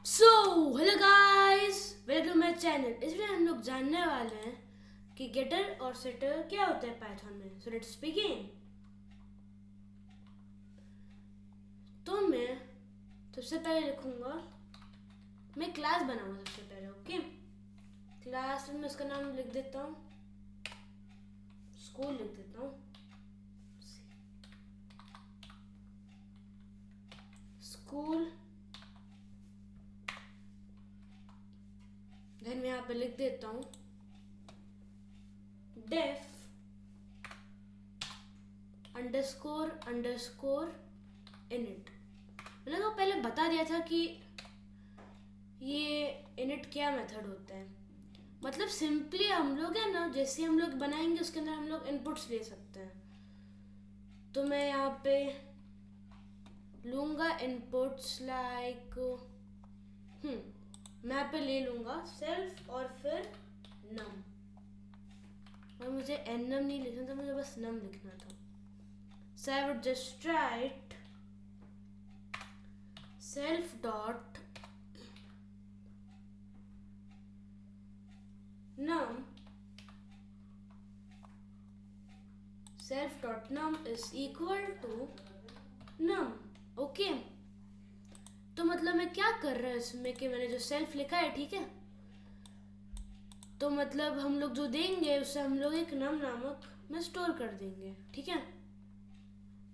So hello guys, welcome to my channel. इसमें हम लोग जानने वाले हैं कि गेटर और सेटर क्या होता है पाइथन में। So let's begin. तो मैं सबसे पहले लिखूंगा, मैं क्लास बनाऊंगा सबसे पहले। ओके, क्लास में उसका नाम लिख देता हूँ, स्कूल लिख देता हूँ, स्कूल। देन मैं यहाँ पे लिख देता हूँ डेफ अंडरस्कोर अंडरस्कोर इनिट। मैंने तो पहले बता दिया था कि ये इनिट क्या मेथड होता है। मतलब सिंपली हम लोग है ना, जैसे हम लोग बनाएंगे उसके अंदर हम लोग इनपुट्स ले सकते हैं। तो मैं यहाँ पे लूँगा इनपुट्स लाइक मैं यहाँ पे ले लूँगा सेल्फ और फिर नम। और मुझे एन नम नहीं लिखना था, मुझे बस नम लिखना था। So I would just write self dot num self.num is equal to num। Okay, तो मतलब मैं क्या कर रहा है इसमें कि मैंने जो सेल्फ लिखा है, ठीक है, तो मतलब हम लोग जो देंगे उसे हम लोग एक नम नामक में स्टोर कर देंगे, ठीक है।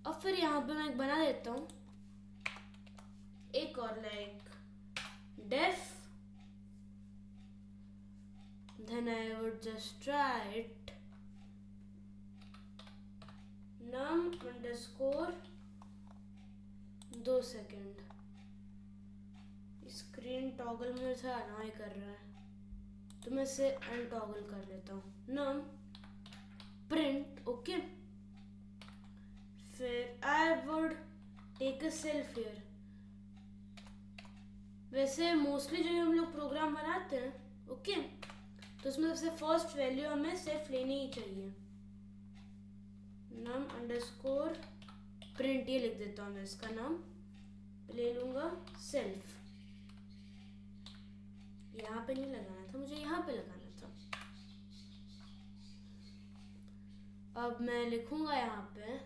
अब फिर यहाँ पे मैं एक बना देता हूँ एक और, like def, then I would just write num underscore 2 second. Screen toggle मुझे से अनॉय कर रहा है, तो मैं इसे अनटॉगल कर लेता हूँ। Num print, okay. फिर I would take a self here. वैसे मोस्टली जो हम लोग प्रोग्राम बनाते हैं, ओके, तो उसमें सबसे फर्स्ट वैल्यू हमें सेल्फ लेनी ही चाहिए। नम अंडरस्कोर प्रिंट, ये लिख देता हूँ मैं, इसका नाम ले लूँगा सेल्फ। यहाँ पे नहीं लगाना था, मुझे यहाँ पे लगाना था। अब मैं लिखूँगा यहाँ पे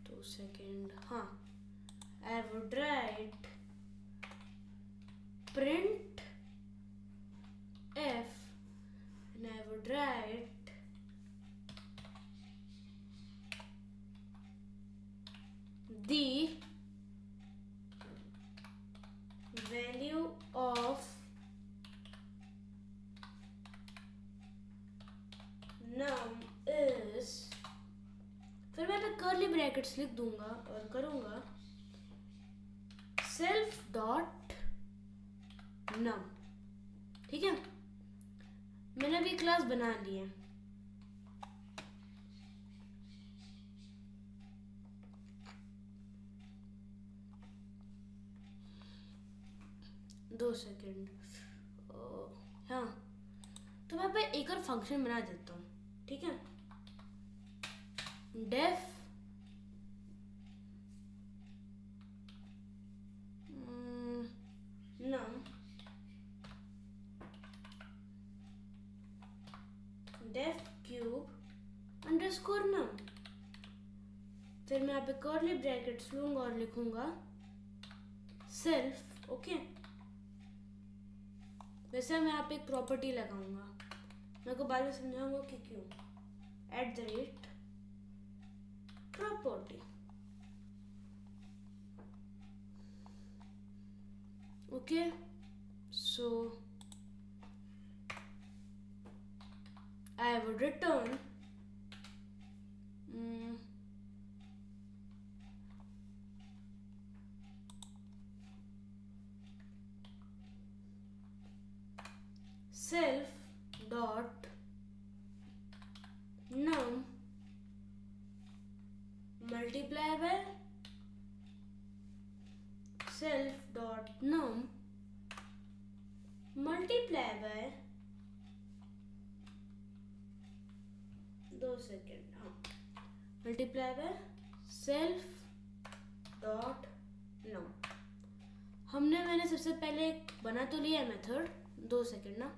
2 सेकेंड, हाँ, आई would right print f and I would write the value of num is, फिर मैं पे कर्ली ब्रैकेट्स लिख दूंगा और करूंगा सेल्फ डॉट नम, ठीक है। मैंने अभी क्लास बना ली है। दो सेकेंड, हाँ, तो मैं पे एक और फंक्शन बना देता हूँ, ठीक है। डेफ नम डेफ क्यूब अंडरस्कोर नम। फिर मैं यहाँ पे कर्ली ब्रैकेट्स लूंगा और लिखूंगा सेल्फ, ओके। वैसे मैं यहाँ पे एक प्रॉपर्टी लगाऊंगा, मेरे को बाद में समझाऊंगा कि क्यों। @ Property, okay. So I would return self dot num multiply by self dot num multiply by 2 second, हाँ, मल्टीप्लाई बाय सेल्फ डॉट नम, मैंने सबसे पहले एक बना तो लिया मेथड, 2 सेकेंड ना,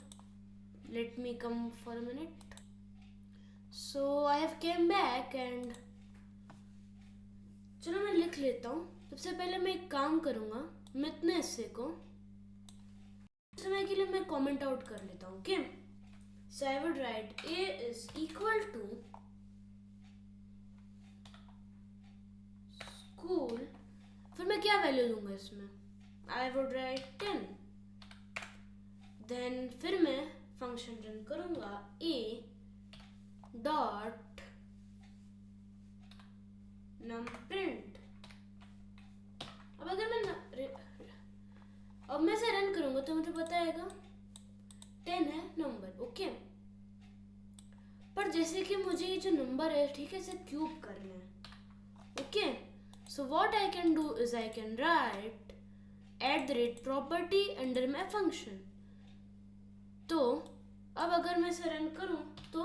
let me come for a minute. So I have came back and चलो मैं लिख लेता हूँ. सबसे पहले मैं एक काम करूँगा, मैं इतने हिस्से को समय के लिए मैं कमेंट आउट कर लेता हूँ. Okay, so I would write a is equal to school. फिर मैं क्या वैल्यू दूंगा इसमें, आई वुड राइट 10. देन फिर मैं फंक्शन रन करूंगा a डॉट नम प्रिंट. अब अगर मैं अब मैं इसे रन करूंगा तो मुझे बताएगा 10 है नंबर. ओके, पर जैसे कि मुझे ये जो नंबर है, ठीक है, इसे क्यूब करना है. Okay, so what I can do is I can write @property under my function. तो अब अगर मैं इसे रन करूं तो,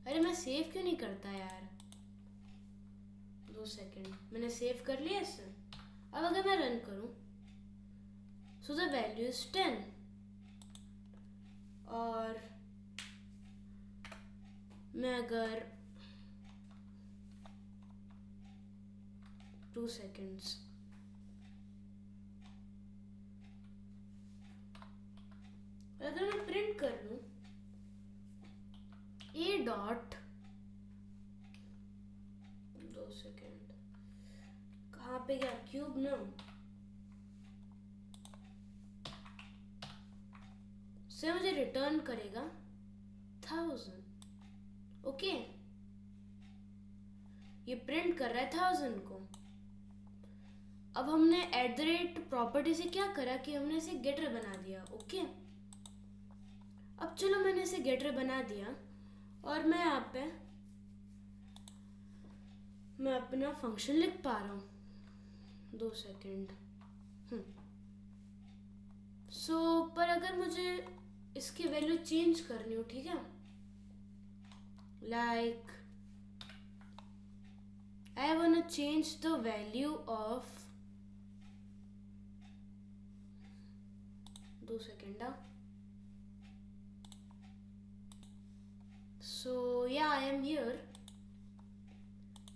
अरे मैं सेव क्यों नहीं करता यार, 2 सेकेंड, मैंने सेव कर लिया इसे. अब अगर मैं रन करूं सो द वैल्यू इज 10 और मैं अगर 2 सेकेंड्स अगर मैं प्रिंट कर लूं a डॉट, 2 सेकेंड, कहाँ पे गया क्यूब ना, से मुझे रिटर्न करेगा 1000. ओके, ये प्रिंट कर रहा है 1000 को. अब हमने @प्रॉपर्टी से क्या करा कि हमने इसे गेटर बना दिया. ओके, अब चलो मैंने इसे गेटर बना दिया और मैं यहाँ पे मैं अपना फंक्शन लिख पा रहा हूँ. 2 सेकेंड. सो पर अगर मुझे इसकी वैल्यू चेंज करनी हो, ठीक है, like I want to change the value of, 2 second. So या आई एम हियर.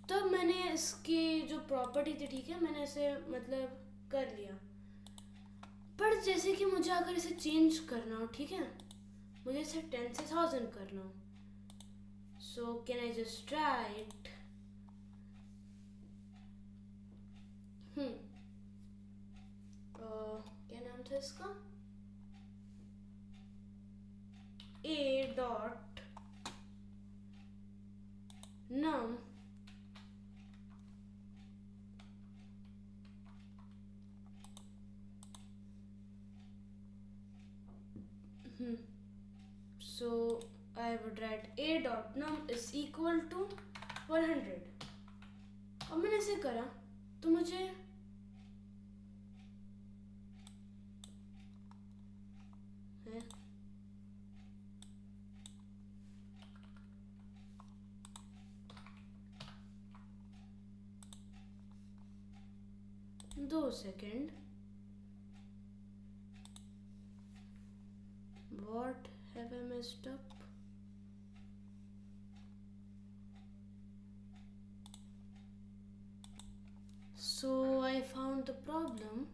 तो मैंने इसकी जो प्रॉपर्टी थी, ठीक है, मैंने इसे मतलब कर लिया. पर जैसे कि मुझे अगर इसे चेंज करना हो, ठीक है, मुझे इसे 10 से 1000 करना हो, so can I just right क्या नाम था इसका, a dot num so I would write a dot num is equal to 100. अब मैंने इसे करा तो मुझे है दो second. What have I messed up? So I found the problem.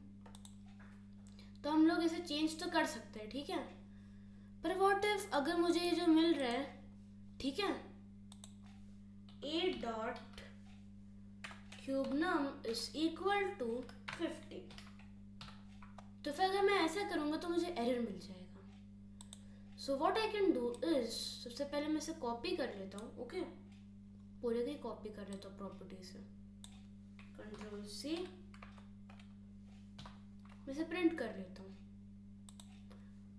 तो हम लोग इसे चेंज तो कर सकते हैं, ठीक है, पर व्हाट इफ अगर मुझे ये जो मिल रहा है, ठीक है, a dot cube num is equal to 50, तो फिर अगर मैं ऐसा करूँगा तो मुझे एरर मिल जाएगा. So what I can do is, सबसे पहले मैं इसे कॉपी कर लेता हूँ. ओके, पूरे की कॉपी कर लेता हूँ प्रॉपर्टी से, Ctrl+C, मैं इसे प्रिंट कर लेता हूँ.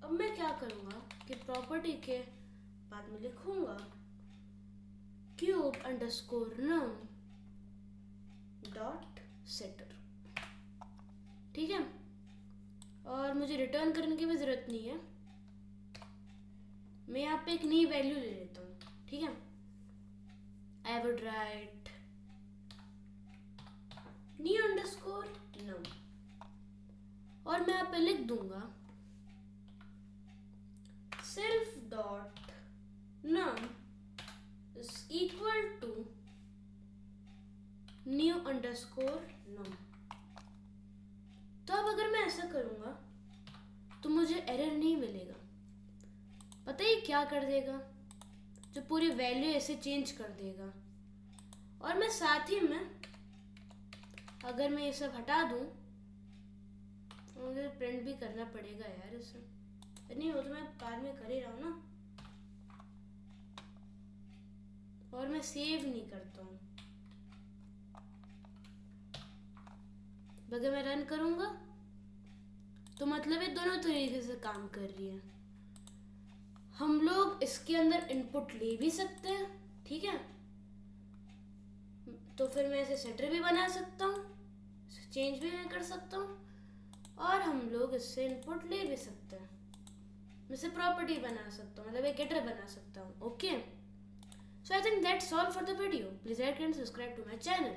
अब मैं क्या करूँगा कि प्रॉपर्टी के बाद में लिखूँगा cube underscore num dot setter, ठीक है, और मुझे रिटर्न करने की भी ज़रूरत नहीं है. मैं यहाँ पे एक नई वैल्यू ले लेता हूँ, ठीक है, I would write new underscore num. पे लिख दूंगा self dot num is equal to new underscore num। तो अब अगर मैं ऐसा करूंगा तो मुझे एरर नहीं मिलेगा। पता ही क्या कर देगा, जो पूरी वैल्यू ऐसे चेंज कर देगा। और मैं साथ ही में अगर मैं ये सब हटा दूं तो मुझे प्रिंट भी करना पड़ेगा यार इसे। नहीं वो तो मैं बाद में कर ही रहा हूँ ना, और मैं सेव नहीं करता हूँ। अगर मैं रन करूंगा तो मतलब ये दोनों तरीके से काम कर रही है। हम लोग इसके अंदर इनपुट ले भी सकते हैं, ठीक है। तो फिर मैं इसे सेटर भी बना सकता हूँ, चेंज भी मैं कर सकता हूँ, और हम लोग इससे इनपुट ले भी सकते हैं। मैं इसे प्रॉपर्टी बना सकता हूँ, मतलब एक गेटर बना सकता हूँ। Okay, so I think that's all for the video. Please like and subscribe to my channel.